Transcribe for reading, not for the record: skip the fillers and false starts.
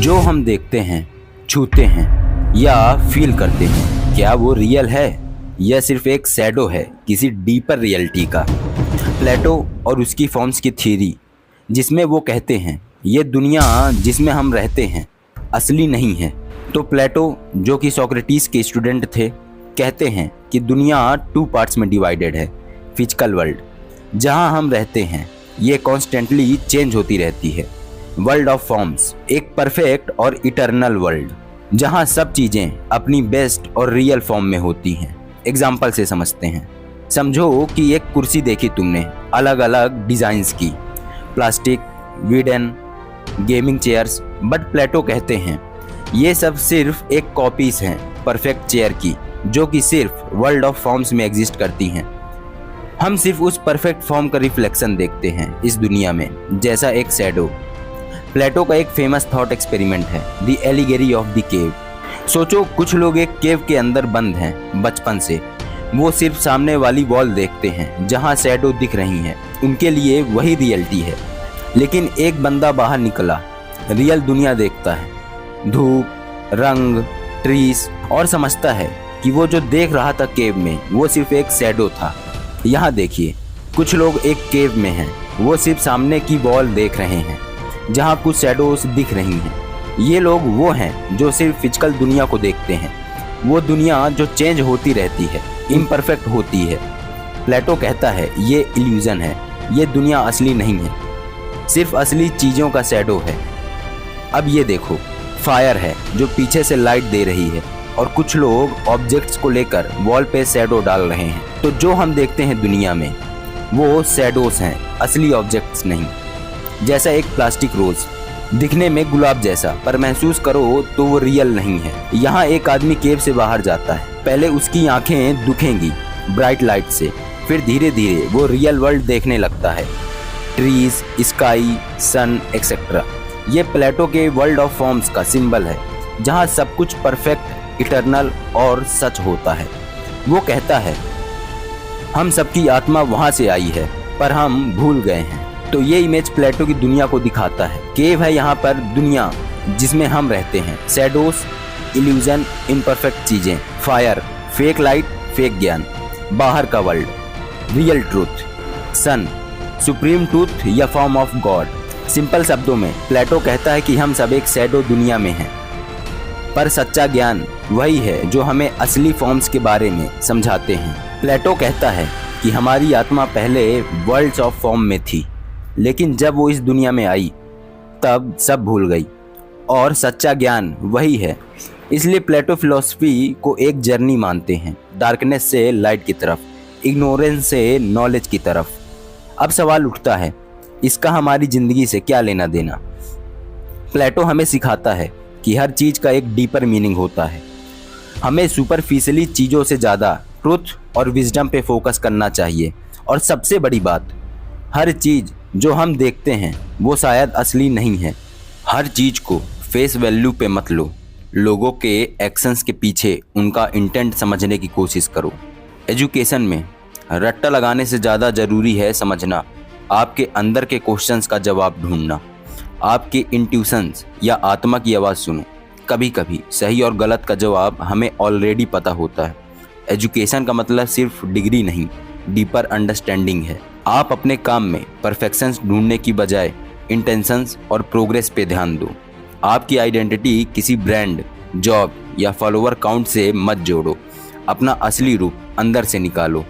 जो हम देखते हैं, छूते हैं या फील करते हैं, क्या वो रियल है या सिर्फ एक शैडो है किसी डीपर रियलिटी का। प्लेटो और उसकी फॉर्म्स की थ्योरी, जिसमें वो कहते हैं ये दुनिया जिसमें हम रहते हैं असली नहीं है। तो प्लेटो, जो कि सोक्रेटिस के स्टूडेंट थे, कहते हैं कि दुनिया 2 पार्ट्स में डिवाइडेड है। फिजिकल वर्ल्ड, जहां हम रहते हैं, ये कॉन्स्टेंटली चेंज होती रहती है। वर्ल्ड ऑफ फॉर्म्स, एक परफेक्ट और इटर्नल वर्ल्ड जहां सब चीज़ें अपनी बेस्ट और रियल फॉर्म में होती हैं। एग्जाम्पल से समझते हैं। समझो कि एक कुर्सी देखी तुमने, अलग अलग डिज़ाइंस की, plastic, wooden, gaming chairs, but Plato कहते हैं ये सब सिर्फ एक कॉपीज हैं परफेक्ट चेयर की, जो कि सिर्फ वर्ल्ड ऑफ फॉर्म्स में एग्जिस्ट करती हैं। हम सिर्फ उस परफेक्ट फॉर्म का रिफ्लेक्शन देखते हैं इस दुनिया में, जैसा एक शैडो। प्लेटो का एक फेमस थॉट एक्सपेरिमेंट है, द एलिगेरी ऑफ द केव। सोचो, कुछ लोग एक केव के अंदर बंद हैं बचपन से। वो सिर्फ सामने वाली वॉल देखते हैं जहां शैडो दिख रही हैं, उनके लिए वही रियलिटी है। लेकिन एक बंदा बाहर निकला, रियल दुनिया देखता है, धूप, रंग, ट्रीज, और समझता है कि वो जो देख रहा था केव में, वो सिर्फ एक शैडो था। यहाँ देखिए, कुछ लोग एक केव में हैं, वो सिर्फ सामने की वॉल देख रहे हैं जहाँ कुछ शैडोज दिख रही हैं। ये लोग वो हैं जो सिर्फ फिजिकल दुनिया को देखते हैं, वो दुनिया जो चेंज होती रहती है, इम्परफेक्ट होती है। प्लेटो कहता है ये इल्यूजन है, ये दुनिया असली नहीं है, सिर्फ असली चीज़ों का शैडो है। अब ये देखो, फायर है जो पीछे से लाइट दे रही है, और कुछ लोग ऑब्जेक्ट्स को लेकर वॉल पे शैडो डाल रहे हैं। तो जो हम देखते हैं दुनिया में, वो शैडोज हैं, असली ऑब्जेक्ट्स नहीं। जैसा एक प्लास्टिक रोज, दिखने में गुलाब जैसा, पर महसूस करो तो वो रियल नहीं है। यहाँ एक आदमी केव से बाहर जाता है, पहले उसकी आंखें दुखेंगी ब्राइट लाइट से, फिर धीरे धीरे वो रियल वर्ल्ड देखने लगता है, ट्रीज, स्काई, सन, एक्सेट्रा। ये प्लेटो के वर्ल्ड ऑफ फॉर्म्स का सिंबल है, जहाँ सब कुछ परफेक्ट, इटर्नल और सच होता है। वो कहता है हम सबकी आत्मा वहाँ से आई है, पर हम भूल गए हैं। तो ये इमेज प्लेटो की दुनिया को दिखाता है। केव है यहाँ पर दुनिया जिसमें हम रहते हैं, शैडोज, इल्यूजन, इम्परफेक्ट चीजें, फायर, फेक लाइट, फेक ज्ञान, बाहर का वर्ल्ड, रियल ट्रूथ, सन, सुप्रीम ट्रूथ या फॉर्म ऑफ गॉड। सिंपल शब्दों में प्लेटो कहता है कि हम सब एक शैडो दुनिया में हैं, पर सच्चा ज्ञान वही है जो हमें असली फॉर्म्स के बारे में समझाते हैं। प्लेटो कहता है कि हमारी आत्मा पहले वर्ल्ड्स ऑफ फॉर्म में थी, लेकिन जब वो इस दुनिया में आई तब सब भूल गई, और सच्चा ज्ञान वही है। इसलिए प्लेटो फिलॉसफी को एक जर्नी मानते हैं, डार्कनेस से लाइट की तरफ, इग्नोरेंस से नॉलेज की तरफ। अब सवाल उठता है, इसका हमारी ज़िंदगी से क्या लेना देना। प्लेटो हमें सिखाता है कि हर चीज़ का एक डीपर मीनिंग होता है। हमें सुपरफिशियली चीज़ों से ज़्यादा ट्रुथ और विजडम पे फोकस करना चाहिए। और सबसे बड़ी बात, हर चीज़ जो हम देखते हैं वो शायद असली नहीं है। हर चीज़ को फेस वैल्यू पे मत लो, लोगों के एक्शंस के पीछे उनका इंटेंट समझने की कोशिश करो। एजुकेशन में रट्टा लगाने से ज़्यादा ज़रूरी है समझना, आपके अंदर के क्वेश्चंस का जवाब ढूंढना। आपके इंट्यूशंस या आत्मा की आवाज़ सुनो। कभी कभी सही और गलत का जवाब हमें ऑलरेडी पता होता है। एजुकेशन का मतलब सिर्फ डिग्री नहीं, डीपर अंडरस्टैंडिंग है। आप अपने काम में परफेक्शंस ढूंढने की बजाय इंटेंशंस और प्रोग्रेस पे ध्यान दो। आपकी आइडेंटिटी किसी ब्रांड, जॉब या फॉलोवर काउंट से मत जोड़ो। अपना असली रूप अंदर से निकालो।